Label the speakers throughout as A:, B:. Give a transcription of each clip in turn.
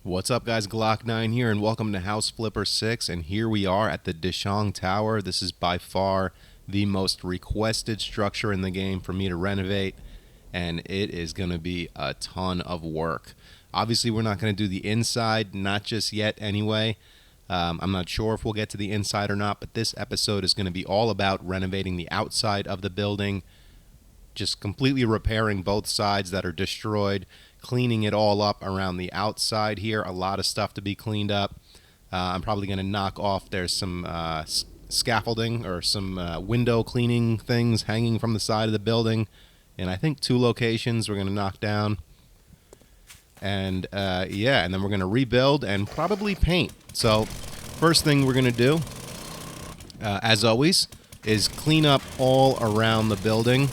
A: What's up, guys? Glock9 here, and welcome to House Flipper 6. And here we are at the Dishong Tower. This is by far the most requested structure in the game for me to renovate, and it is going to be a ton of work. Obviously, we're not going to do the inside, not just yet anyway. I'm not sure if we'll get to the inside or not, but this episode is going to be all about renovating the outside of the building, just completely repairing both sides that are destroyed, cleaning it all up around the outside here. A lot of stuff to be cleaned up. I'm probably going to knock off. There's some scaffolding or some window cleaning things hanging from the side of the building. And I think 2 locations we're going to knock down. And yeah, and then we're going to rebuild and probably paint. So first thing we're going to do, as always, is clean up all around the building,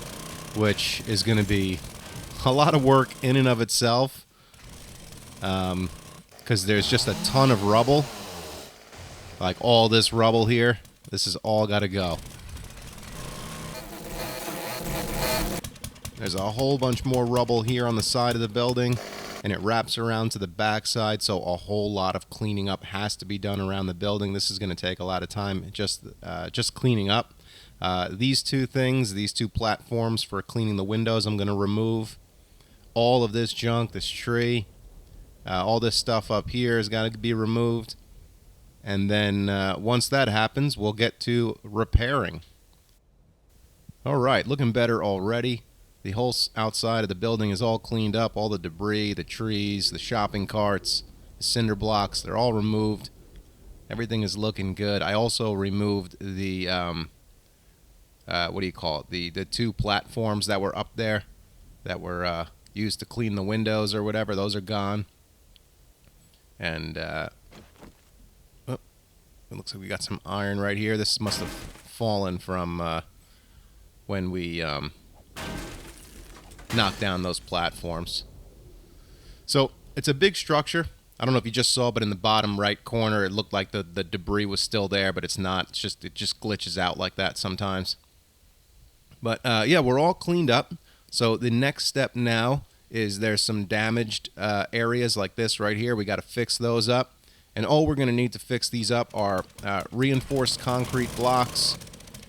A: which is going to be a lot of work in and of itself, because there's just a ton of rubble. Like all this rubble here, this is all got to go. There's a whole bunch more rubble here on the side of the building, and it wraps around to the back side, so a whole lot of cleaning up has to be done around the building. This is going to take a lot of time just cleaning up. These 2 things, these 2 platforms for cleaning the windows, I'm going to remove. All of this junk, this tree, all this stuff up here has got to be removed. And then once that happens, we'll get to repairing. All right, looking better already. The whole outside of the building is all cleaned up. All the debris, the trees, the shopping carts, the cinder blocks, they're all removed. Everything is looking good. I also removed the, what do you call it? The 2 platforms that were up there that were used to clean the windows or whatever. Those are gone. And it looks like we got some iron right here. This must have fallen from when we knocked down those platforms. So it's a big structure. I don't know if you just saw, but in the bottom right corner it looked like the debris was still there, but it's not. It just glitches out like that sometimes. But yeah, we're all cleaned up. So the next step now is there's some damaged areas like this right here. We got to fix those up. And all we're going to need to fix these up are reinforced concrete blocks,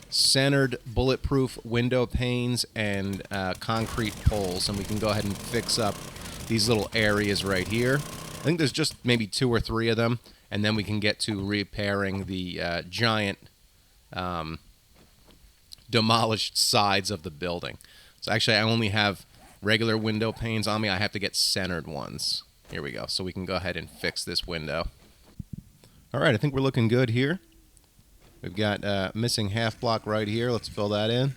A: centered bulletproof window panes, and concrete poles. And we can go ahead and fix up these little areas right here. I think there's just maybe 2 or 3 of them. And then we can get to repairing the giant demolished sides of the building. So actually I only have regular window panes on me. I have to get centered ones. Here we go. So we can go ahead and fix this window. All right, I think we're looking good here. We've got missing half block right here. Let's fill that in.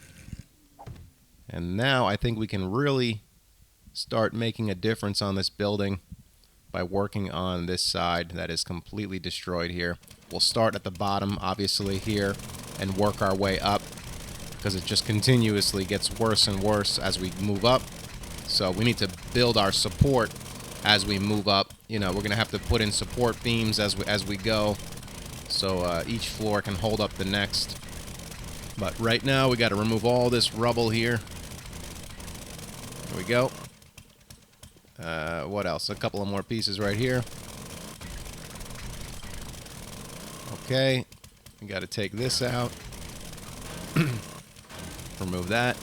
A: And now I think we can really start making a difference on this building by working on this side that is completely destroyed here. We'll start at the bottom, obviously, here, and work our way up, because it just continuously gets worse and worse as we move up. So we need to build our support as we move up. You know, we're going to have to put in support beams as we go, so each floor can hold up the next. But right now we got to remove all this rubble here. There we go. What else? A couple of more pieces right here. Okay, we got to take this out. Remove that.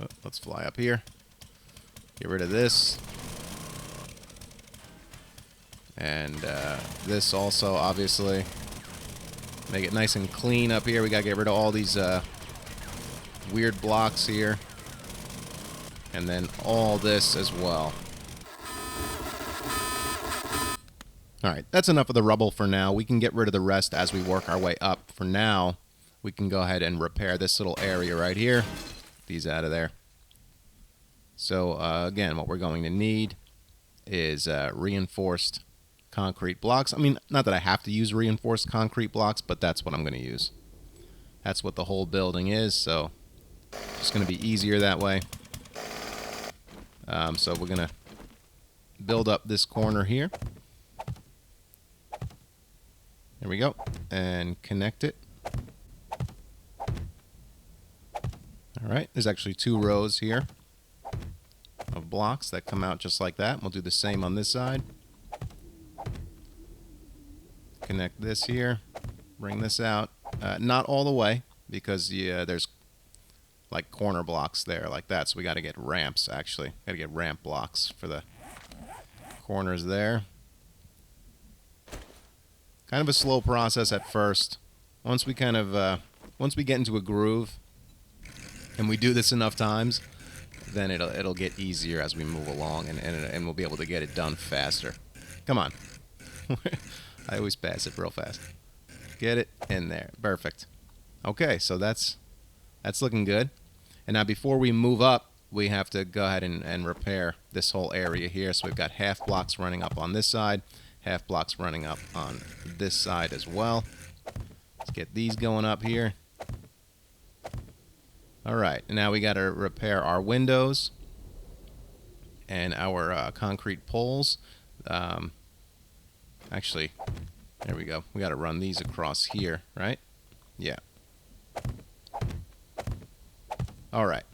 A: Oh, let's fly up here. Get rid of this. And this also, obviously. Make it nice and clean up here. We gotta get rid of all these weird blocks here. And then all this as well. Alright, that's enough of the rubble for now. We can get rid of the rest as we work our way up. For now, we can go ahead and repair this little area right here. These out of there. So again, what we're going to need is reinforced concrete blocks. I mean, not that I have to use reinforced concrete blocks, but that's what I'm going to use. That's what the whole building is, so it's going to be easier that way. So we're going to build up this corner here. There we go. And connect it. Alright, there's actually 2 rows here of blocks that come out just like that. We'll do the same on this side. Connect this here. Bring this out. Not all the way, because there's like corner blocks there like that, so we got to get ramps, actually. Got to get ramp blocks for the corners there. Kind of a slow process at first. Once we get into a groove, and we do this enough times, then it'll get easier as we move along, and we'll be able to get it done faster. Come on. I always pass it real fast. Get it in there. Perfect. Okay, so that's looking good. And now before we move up, we have to go ahead and repair this whole area here. So we've got half blocks running up on this side, half blocks running up on this side as well. Let's get these going up here. All right, and now we got to repair our windows and our concrete poles. Actually, there we go. We got to run these across here, right? Yeah. All right.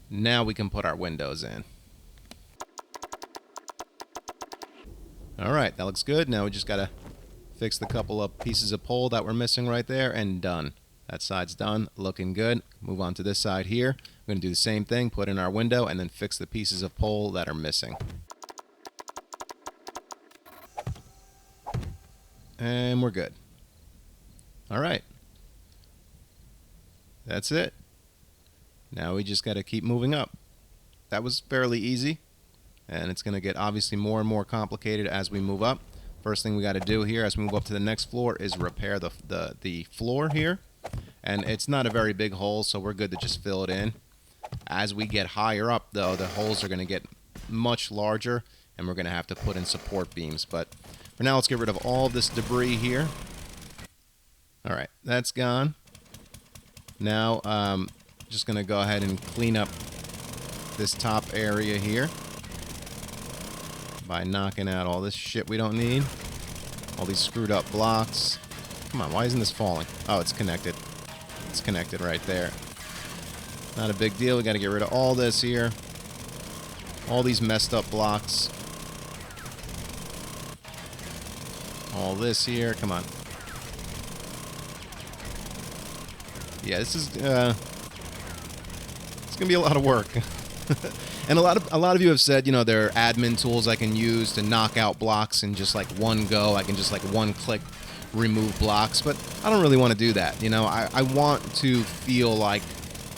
A: Now we can put our windows in. All right, that looks good. Now we just got to fix the couple of pieces of pole that we're missing right there, and done. That side's done, looking good. Move on to this side here. We're going to do the same thing, put in our window, and then fix the pieces of pole that are missing. And we're good. All right. That's it. Now we just got to keep moving up. That was fairly easy, and it's going to get obviously more and more complicated as we move up. First thing we got to do here as we move up to the next floor is repair the floor here. And it's not a very big hole, so we're good to just fill it in. As we get higher up, though, the holes are going to get much larger, and we're going to have to put in support beams. But for now, let's get rid of all this debris here. All right, that's gone. Now, just going to go ahead and clean up this top area here by knocking out all this shit we don't need. All these screwed up blocks. Come on, why isn't this falling? Oh, it's connected. It's connected right there. Not a big deal. We got to get rid of all this here. All these messed up blocks. All this here. Come on. Yeah, this is it's gonna be a lot of work. And a lot of you have said, you know, there are admin tools I can use to knock out blocks in just like one go. I can just like one click remove blocks, but I don't really want to do that. You know, I want to feel like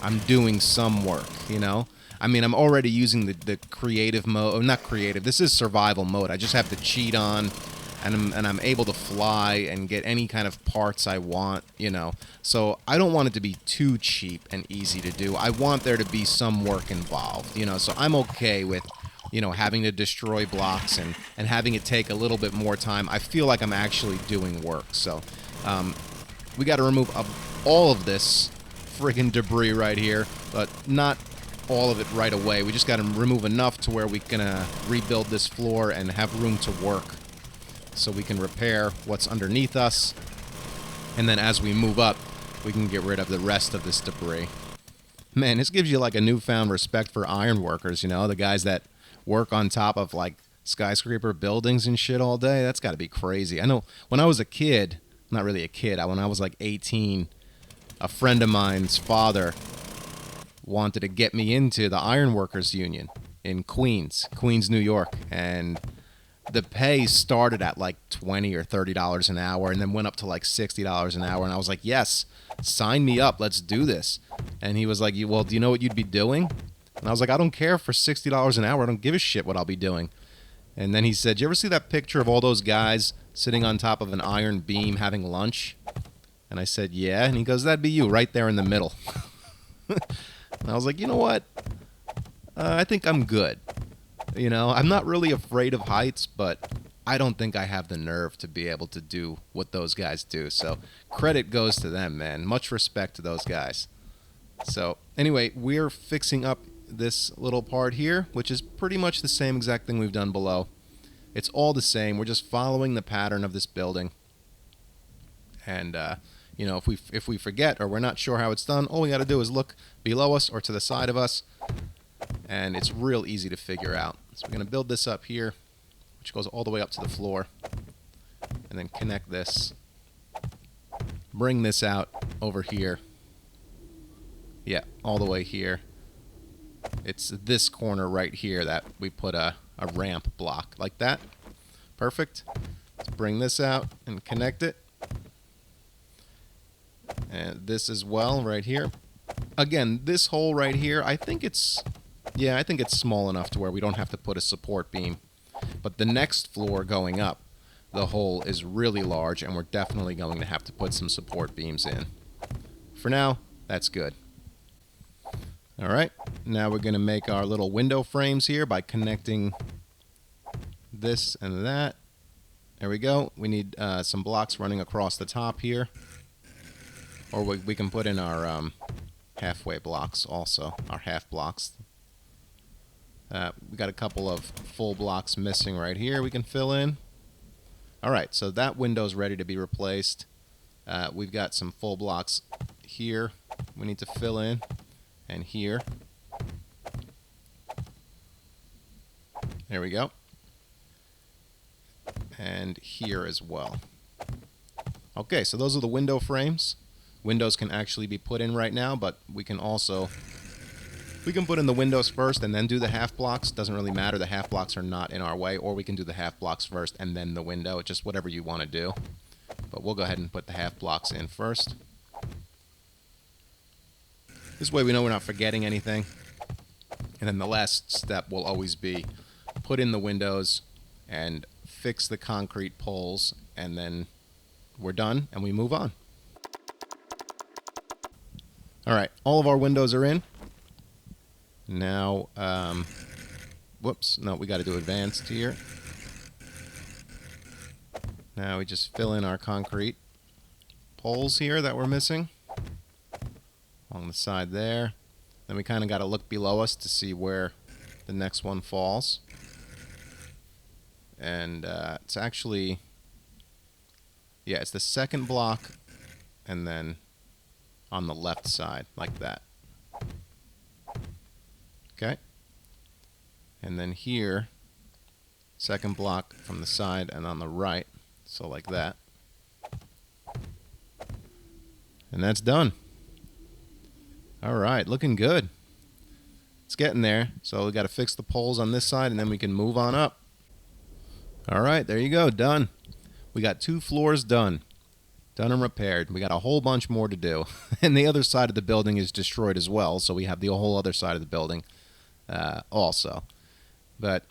A: I'm doing some work, you know. I mean, I'm already using the creative mode. Oh, not creative. This is survival mode. I just have to cheat on, and I'm able to fly and get any kind of parts I want, you know. So I don't want it to be too cheap and easy to do. I want there to be some work involved, you know. So I'm okay with, you know, having to destroy blocks and having it take a little bit more time. I feel like I'm actually doing work. So we got to remove all of this friggin' debris right here, but not all of it right away. We just got to remove enough to where we can rebuild this floor and have room to work, so we can repair what's underneath us, and then as we move up, we can get rid of the rest of this debris. Man, this gives you like a newfound respect for iron workers, you know, the guys that work on top of like skyscraper buildings and shit all day. That's got to be crazy. I know when I was a kid, not really a kid, when I was like 18, a friend of mine's father wanted to get me into the Ironworkers Union in Queens, New York, and the pay started at like $20 or $30 an hour and then went up to like $60 an hour, and I was like, yes, sign me up, let's do this. And he was like, well, do you know what you'd be doing? And I was like, I don't care. For $60 an hour, I don't give a shit what I'll be doing. And then he said, you ever see that picture of all those guys sitting on top of an iron beam having lunch? And I said, yeah. And he goes, that'd be you right there in the middle. And I was like, you know what? I think I'm good. You know, I'm not really afraid of heights, but I don't think I have the nerve to be able to do what those guys do. So credit goes to them, man. Much respect to those guys. So anyway, we're fixing up this little part here, which is pretty much the same exact thing we've done below. It's all the same. We're just following the pattern of this building. And, you know, if we forget or we're not sure how it's done, all we got to do is look below us or to the side of us, and it's real easy to figure out. So we're going to build this up here, which goes all the way up to the floor, and then connect this bring this out over here. Yeah, all the way here. It's this corner right here that we put a ramp block like that. Perfect. Let's bring this out and connect it. And this as well right here. Again, this hole right here, I think it's small enough to where we don't have to put a support beam. But the next floor going up, the hole is really large, and we're definitely going to have to put some support beams in. For now, that's good. Alright, now we're going to make our little window frames here by connecting this and that. There we go. We need some blocks running across the top here. Or we can put in our halfway blocks also, our half blocks. We got a couple of full blocks missing right here we can fill in. Alright, so that window's ready to be replaced. We've got some full blocks here we need to fill in, and here. There we go. And here as well. Okay, so those are the window frames. Windows can actually be put in right now, but we can put in the windows first and then do the half blocks. Doesn't really matter. The half blocks are not in our way, or we can do the half blocks first and then the window. Just whatever you want to do. But we'll go ahead and put the half blocks in first. This way we know we're not forgetting anything. And then the last step will always be put in the windows and fix the concrete poles, and then we're done and we move on. Alright, all of our windows are in. Now, whoops, no, we got to do advanced here. Now we just fill in our concrete poles here that we're missing along the side there. Then we kind of got to look below us to see where the next one falls. And it's actually, yeah, it's the second block and then on the left side, like that. Okay. And then here, second block from the side and on the right, so like that. And that's done. Alright, looking good. It's getting there. So we got to fix the poles on this side and then we can move on up. Alright, there you go, done. We got 2 floors done. Done and repaired. We got a whole bunch more to do. And the other side of the building is destroyed as well, so we have the whole other side of the building also. But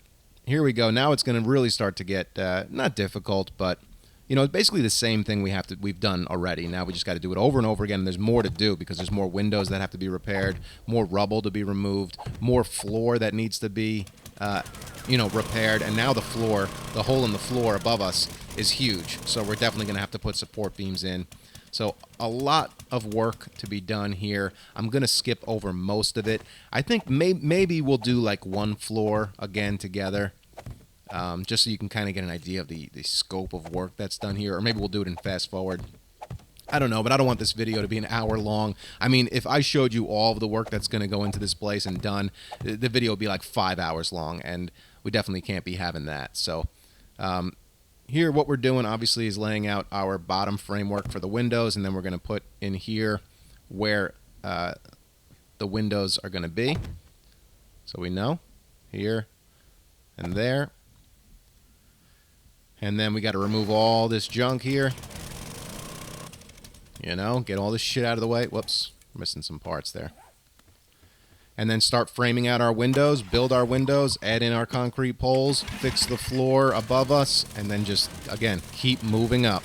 A: here we go. Now it's going to really start to get, not difficult, but, you know, basically the same thing we've done already. Now we just got to do it over and over again. There's more to do because there's more windows that have to be repaired, more rubble to be removed, more floor that needs to be, repaired. And now the hole in the floor above us is huge. So we're definitely going to have to put support beams in. So a lot of work to be done here. I'm going to skip over most of it. I think maybe we'll do like one floor again together. Just so you can kind of get an idea of the scope of work that's done here. Or maybe we'll do it in fast forward. I don't know, but I don't want this video to be an hour long. I mean, if I showed you all of the work that's going to go into this place and done, the video would be like 5 hours long, and we definitely can't be having that. So here what we're doing, obviously, is laying out our bottom framework for the windows, and then we're going to put in here where the windows are going to be. So we know, here and there. And then we got to remove all this junk here. You know, get all this shit out of the way. Whoops, missing some parts there. And then start framing out our windows, build our windows, add in our concrete poles, fix the floor above us, and then just, again, keep moving up.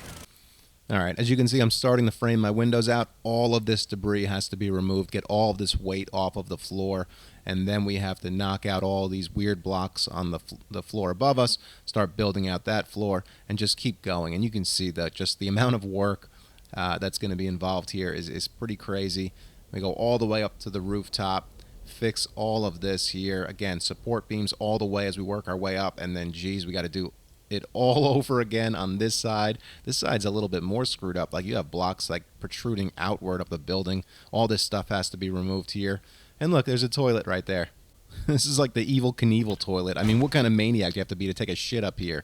A: Alright, as you can see, I'm starting to frame my windows out. All of this debris has to be removed, get all of this weight off of the floor, and then we have to knock out all these weird blocks on the floor above us, start building out that floor, and just keep going. And you can see that just the amount of work that's going to be involved here is pretty crazy. We go all the way up to the rooftop, fix all of this here. Again, support beams all the way as we work our way up, and then, geez, we got to do it all over again on this side. This side's a little bit more screwed up. Like, you have blocks like protruding outward of the building. All this stuff has to be removed here. And look, there's a toilet right there. This is like the Evel Knievel toilet. I mean, what kind of maniac do you have to be to take a shit up here?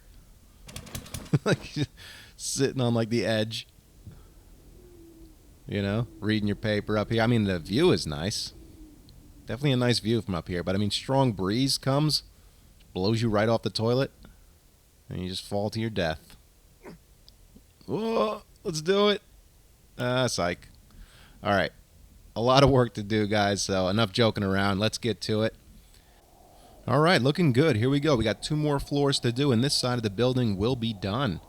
A: Like, sitting on like the edge. You know, reading your paper up here. I mean, the view is nice. Definitely a nice view from up here. But I mean, strong breeze comes, blows you right off the toilet, and you just fall to your death. Whoa, let's do it. Psych. All right. A lot of work to do, guys, so enough joking around. Let's get to it. All right, looking good. Here we go. We got 2 more floors to do, and this side of the building will be done.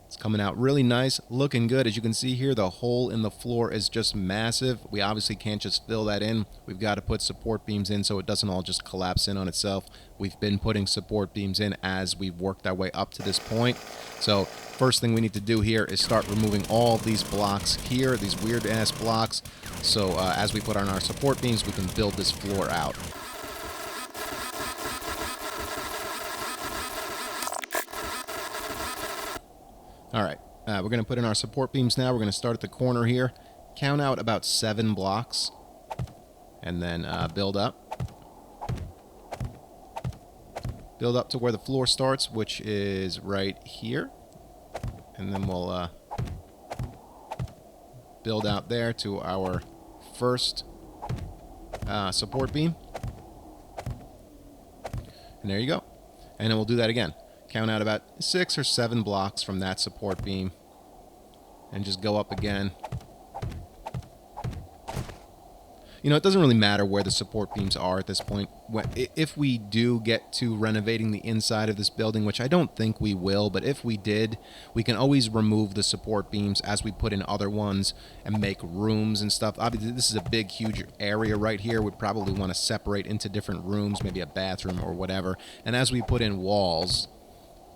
A: It's coming out really nice, looking good. As you can see here, the hole in the floor is just massive. We obviously can't just fill that in. We've got to put support beams in so it doesn't all just collapse in on itself. We've been putting support beams in as we've worked our way up to this point. So first thing we need to do here is start removing all of these blocks here, these weird-ass blocks. So as we put on our support beams, we can build this floor out. All right, we're going to put in our support beams now. We're going to start at the corner here, count out about 7 blocks, and then build up. Build up to where the floor starts, which is right here. And then we'll build out there to our first support beam. And there you go. And then we'll do that again. Count out about 6 or 7 blocks from that support beam and just go up again. You know, it doesn't really matter where the support beams are at this point. If we do get to renovating the inside of this building, which I don't think we will, but if we did, we can always remove the support beams as we put in other ones and make rooms and stuff. Obviously, this is a big, huge area right here. We'd probably want to separate into different rooms, maybe a bathroom or whatever. And as we put in walls,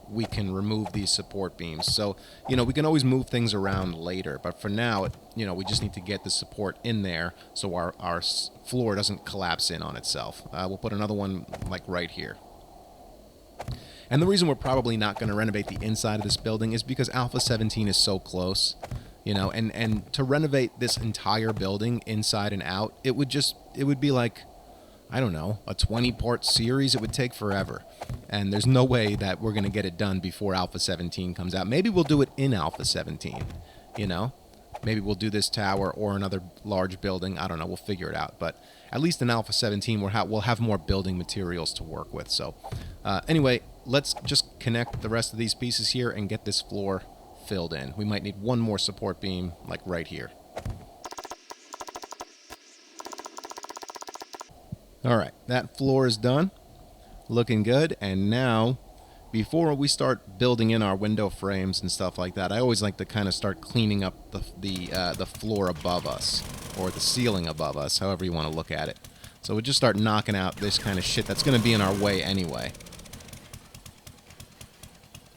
A: we can remove these support beams. So, you know, we can always move things around later. But for now, you know, we just need to get the support in there so our floor doesn't collapse in on itself. We'll put another one like right here. And the reason we're probably not going to renovate the inside of this building is because Alpha 17 is so close. You know, and to renovate this entire building inside and out, it would be like, I don't know, a 20-part series. It would take forever. And there's no way that we're going to get it done before Alpha 17 comes out. Maybe we'll do it in Alpha 17, you know? Maybe we'll do this tower or another large building. I don't know. We'll figure it out. But at least in Alpha 17, we'll have more building materials to work with. So anyway, let's just connect the rest of these pieces here and get this floor filled in. We might need one more support beam, like right here. All right, that floor is done. Looking good. And now, before we start building in our window frames and stuff like that, I always like to kind of start cleaning up the floor above us, or the ceiling above us, however you want to look at it. So we'll just start knocking out this kind of shit that's going to be in our way anyway.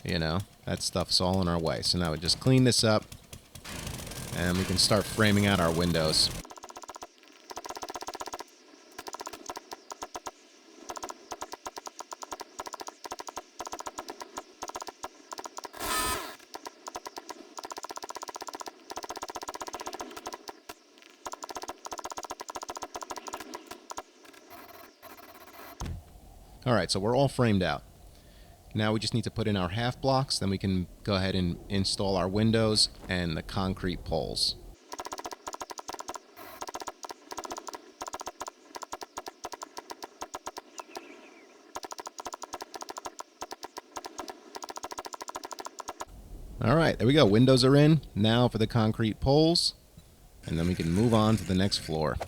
A: You know, that stuff's all in our way. So now we just clean this up, and we can start framing out our windows. Alright, so we're all framed out. Now we just need to put in our half blocks, then we can go ahead and install our windows and the concrete poles. Alright, there we go. Windows are in. Now for the concrete poles, and then we can move on to the next floor.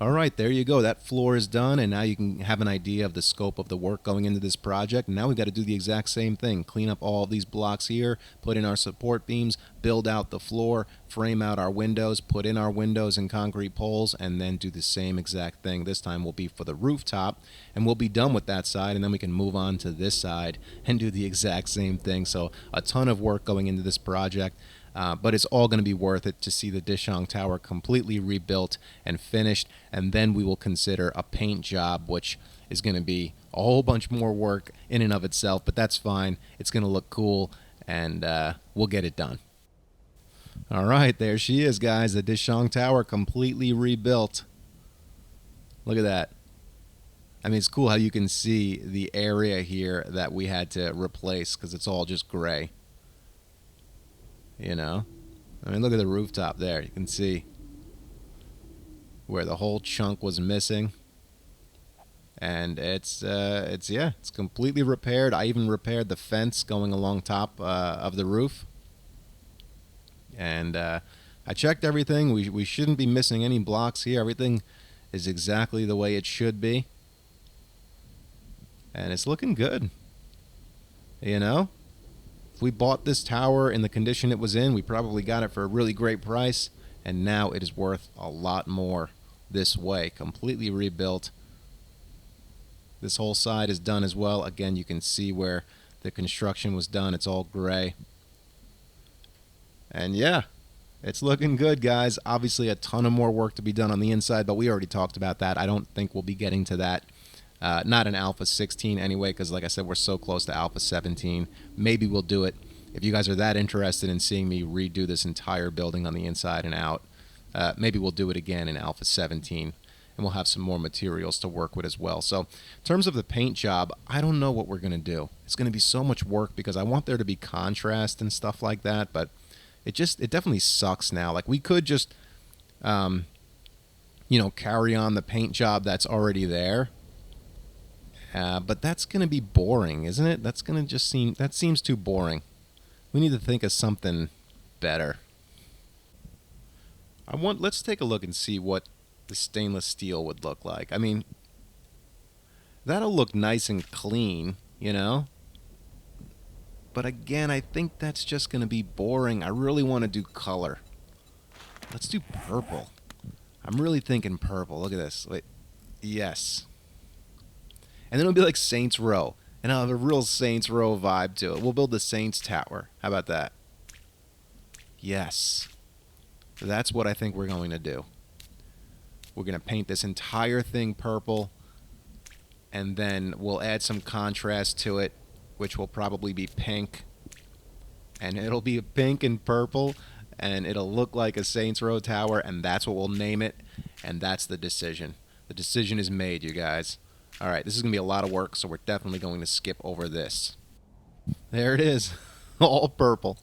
A: Alright, there you go. That floor is done, and now you can have an idea of the scope of the work going into this project. And now we've got to do the exact same thing. Clean up all of these blocks here, put in our support beams, build out the floor, frame out our windows, put in our windows and concrete poles, and then do the same exact thing. This time will be for the rooftop, and we'll be done with that side, and then we can move on to this side and do the exact same thing. So a ton of work going into this project. But it's all going to be worth it to see the Dishong Tower completely rebuilt and finished, and then we will consider a paint job, which is going to be a whole bunch more work in and of itself, but that's fine. It's going to look cool, and we'll get it done. All right, there she is, guys, the Dishong Tower completely rebuilt. Look at that. I mean, it's cool how you can see the area here that we had to replace because it's all just gray. You know? I mean, look at the rooftop there. You can see where the whole chunk was missing. And it's completely repaired. I even repaired the fence going along top of the roof. And I checked everything. We shouldn't be missing any blocks here. Everything is exactly the way it should be. And it's looking good. You know? If we bought this tower in the condition it was in, we probably got it for a really great price. And now it is worth a lot more this way. Completely rebuilt. This whole side is done as well. Again, you can see where the construction was done. It's all gray. And yeah, it's looking good, guys. Obviously, a ton of more work to be done on the inside, but we already talked about that. I don't think we'll be getting to that. Not in Alpha 16 anyway, because like I said, we're so close to Alpha 17. Maybe we'll do it. If you guys are that interested in seeing me redo this entire building on the inside and out, maybe we'll do it again in Alpha 17. And we'll have some more materials to work with as well. So in terms of the paint job, I don't know what we're going to do. It's going to be so much work because I want there to be contrast and stuff like that. But it definitely sucks now. Like we could just, carry on the paint job that's already there. But that's going to be boring, isn't it? That seems too boring. We need to think of something better. Let's take a look and see what the stainless steel would look like. I mean, that'll look nice and clean, you know? But again, I think that's just going to be boring. I really want to do color. Let's do purple. I'm really thinking purple. Look at this. Wait. Yes. And then it'll be like Saints Row. And I'll have a real Saints Row vibe to it. We'll build the Saints Tower. How about that? Yes. That's what I think we're going to do. We're going to paint this entire thing purple, and then we'll add some contrast to it, which will probably be pink. And it'll be pink and purple, and it'll look like a Saints Row tower, and that's what we'll name it, and that's the decision. The decision is made, you guys. All right, this is going to be a lot of work, so we're definitely going to skip over this. There it is, all purple.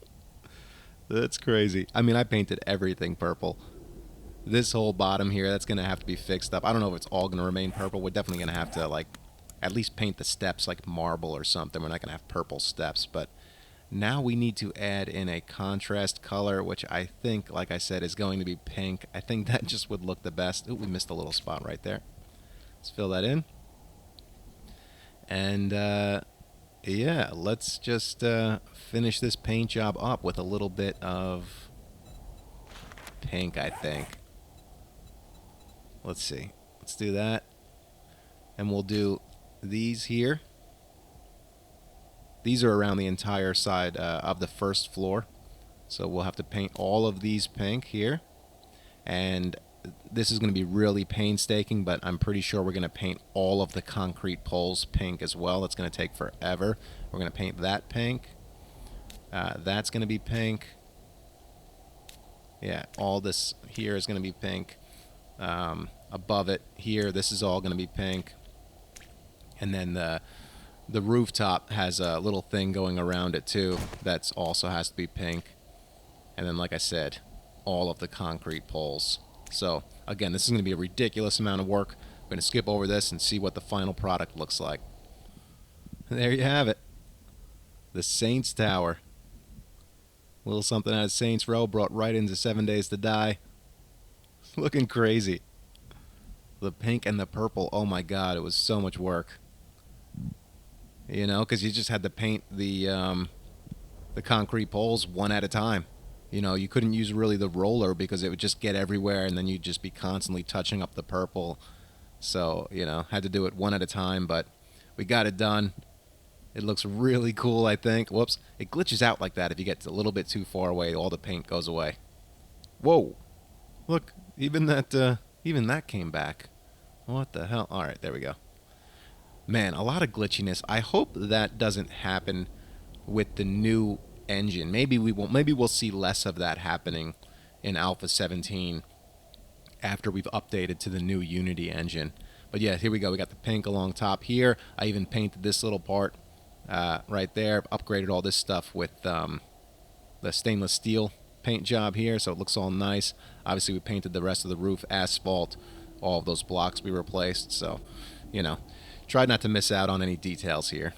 A: That's crazy. I mean, I painted everything purple. This whole bottom here, that's going to have to be fixed up. I don't know if it's all going to remain purple. We're definitely going to have to, at least paint the steps like marble or something. We're not going to have purple steps. But now we need to add in a contrast color, which I think, like I said, is going to be pink. I think that just would look the best. Ooh, we missed a little spot right there. Let's fill that in. And, yeah, let's just finish this paint job up with a little bit of pink, I think. Let's see. Let's do that. And we'll do these here. These are around the entire side of the first floor. So we'll have to paint all of these pink here. And this is going to be really painstaking, but I'm pretty sure we're going to paint all of the concrete poles pink as well. It's going to take forever. We're going to paint that pink. That's going to be pink. Yeah, all this here is going to be pink. Above it here, this is all going to be pink. And then the rooftop has a little thing going around it too that's also has to be pink. And then, like I said, all of the concrete poles. So again, this is going to be a ridiculous amount of work. I'm going to skip over this and see what the final product looks like. There you have it, the Saints Tower. A little something out of Saints Row brought right into 7 Days to Die. Looking crazy. The pink and the purple, oh my god, it was so much work. You know, because you just had to paint the concrete poles one at a time. You know, you couldn't use really the roller because it would just get everywhere, and then you'd just be constantly touching up the purple. So, you know, had to do it one at a time, but we got it done. It looks really cool, I think. Whoops. It glitches out like that if you get a little bit too far away. All the paint goes away. Whoa. Look, even that came back. What the hell? All right, there we go. Man, a lot of glitchiness. I hope that doesn't happen with the new engine. Maybe we won't. Maybe we'll see less of that happening in Alpha 17 after we've updated to the new Unity engine. But yeah, here we go. We got the pink along top here. I even painted this little part right there. Upgraded all this stuff with the stainless steel paint job here, so it looks all nice. Obviously, we painted the rest of the roof asphalt. All of those blocks we replaced. So, you know, tried not to miss out on any details here.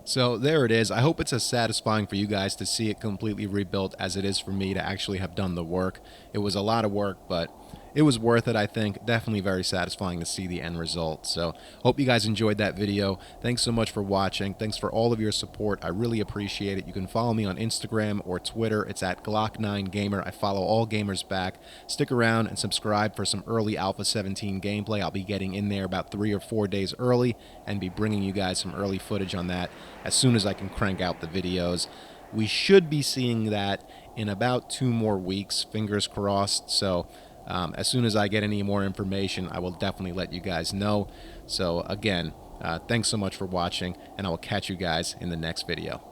A: So there it is. I hope it's as satisfying for you guys to see it completely rebuilt as it is for me to actually have done the work. It was a lot of work, but it was worth it, I think. Definitely very satisfying to see the end result. So hope you guys enjoyed that video. Thanks so much for watching. Thanks for all of your support. I really appreciate it. You can follow me on Instagram or Twitter. It's at Glock9Gamer. I follow all gamers back. Stick around and subscribe for some early Alpha 17 gameplay. I'll be getting in there about 3 or 4 days early and be bringing you guys some early footage on that as soon as I can crank out the videos. We should be seeing that in about 2 more weeks, fingers crossed. So as soon as I get any more information, I will definitely let you guys know. So again, thanks so much for watching, and I will catch you guys in the next video.